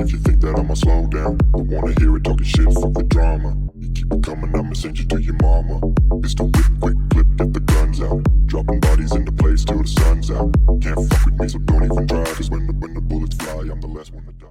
If you think that I'ma slow down, don't wanna hear it talking shit, fuck the drama. You keep it coming, I'ma send you to your mama. It's the whip, quick clip, get the guns out. Dropping bodies into place till the sun's out. Can't fuck with me, so don't even try, cause when the bullets fly, I'm the last one to die.